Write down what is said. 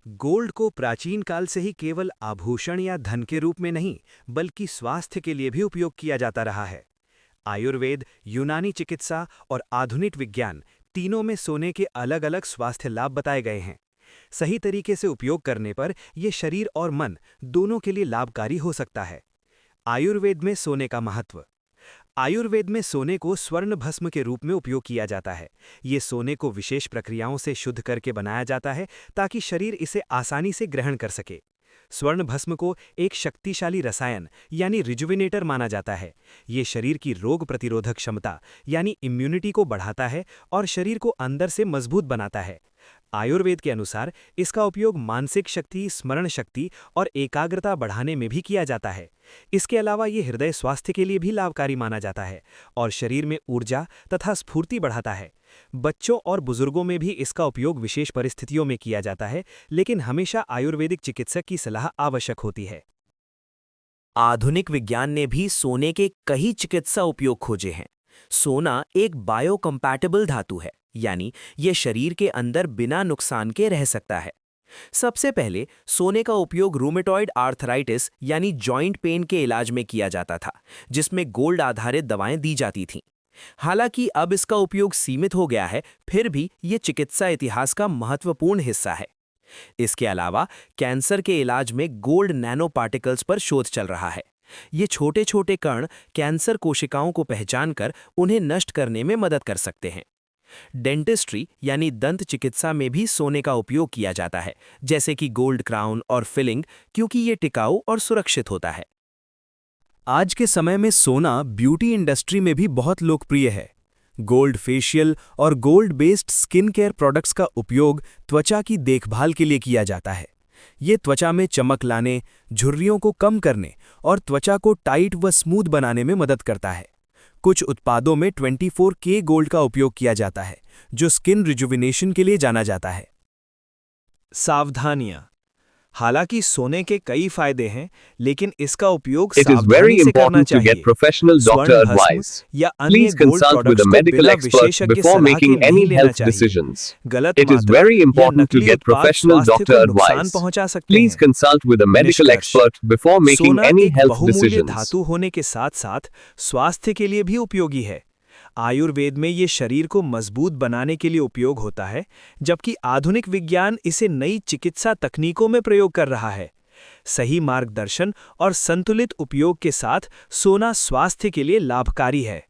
Gold को प्राचीन काल से ही केवल आभूषण या धन के रूप में नहीं, बल्कि स्वास्थ्य के लिए भी उपयोग किया जाता रहा है। आयुर्वेद, यूनानी चिकित्सा और आधुनिक विज्ञान तीनों में सोने के अलग-अलग स्वास्थ्य लाभ बताए गए हैं। सही तरीके से उपयोग करने पर यह शरीर और मन दोनों के लिए लाभकारी हो सकता है। आयुर्वेद में सोने का महत्व। आयुर्वेद में सोने को स्वर्ण भस्म के रूप में उपयोग किया जाता है। ये सोने को विशेष प्रक्रियाओं से शुद्ध करके बनाया जाता है ताकि शरीर इसे आसानी से ग्रहण कर सके। स्वर्ण भस्म को एक शक्तिशाली रसायन यानी रिजुविनेटर माना जाता है। ये शरीर की रोग प्रतिरोधक क्षमता यानी इम्यूनिटी को बढ़ाता है और शरीर को अंदर से मजबूत बनाता है। आयुर्वेद के अनुसार इसका उपयोग मानसिक शक्ति, स्मरण शक्ति और एकाग्रता बढ़ाने में भी किया जाता है। इसके अलावा ये हृदय स्वास्थ्य के लिए भी लाभकारी माना जाता है और शरीर में ऊर्जा तथा स्फूर्ति बढ़ाता है। बच्चों और बुजुर्गों में भी इसका उपयोग विशेष परिस्थितियों में किया जाता है, लेकिन हमेशा आयुर्वेदिक चिकित्सक की सलाह आवश्यक होती है। आधुनिक विज्ञान ने भी सोने के कई चिकित्सा उपयोग खोजे हैं। सोना एक बायोकम्पैटिबल धातु है, यानी यह शरीर के अंदर बिना नुकसान के रह सकता है। सबसे पहले सोने का उपयोग रूमेटॉइड आर्थराइटिस यानी जॉइंट पेन के इलाज में किया जाता था, जिसमें गोल्ड आधारित दवाएं दी जाती थीं। हालांकि अब इसका उपयोग सीमित हो गया है, फिर भी ये चिकित्सा इतिहास का महत्वपूर्ण हिस्सा है। इसके अलावा कैंसर के इलाज में गोल्ड नैनो पार्टिकल्स पर शोध चल रहा है। ये छोटे छोटे कण कैंसर कोशिकाओं को पहचानकर उन्हें नष्ट करने में मदद कर सकते हैं। डेंटिस्ट्री यानी दंत चिकित्सा में भी सोने का उपयोग किया जाता है, जैसे कि गोल्ड क्राउन और फिलिंग, क्योंकि ये टिकाऊ और सुरक्षित होता है। आज के समय में सोना ब्यूटी इंडस्ट्री में भी बहुत लोकप्रिय है। गोल्ड फेशियल और gold based skin care products का उपयोग त्वचा की देखभाल के लिए किया जाता है। ये त्वचा में चमक लाने, झुर्रियों को कम करने और त्वचा को टाइट व स्मूथ बनाने में मदद करता है। कुछ उत्पादों में 24K गोल्ड का उपयोग किया जाता है, जो स्किन रिजुविनेशन के लिए जाना जाता है। सावधानियां। हालांकि सोने के कई फायदे हैं, लेकिन इसका उपयोग सावधानी से करना चाहिए। स्वर्ण भस्म या अन्य गोल्ड प्रोडक्ट्स को बिना विशेषज्ञ सलाह के नहीं लेना चाहिए। गलत मात्रा या नकली उत्पाद स्वास्थ्य को नुकसान पहुंचा सकते हैं। निष्कर्ष, सोना एक बहुमूल्य धातु होने के साथ-साथ स्वास्थ्य के लिए भी उपयोगी है। आयुर्वेद में ये शरीर को मजबूत बनाने के लिए उपयोग होता है, जबकि आधुनिक विज्ञान इसे नई चिकित्सा तकनीकों में प्रयोग कर रहा है। सही मार्गदर्शन और संतुलित उपयोग के साथ सोना स्वास्थ्य के लिए लाभकारी है।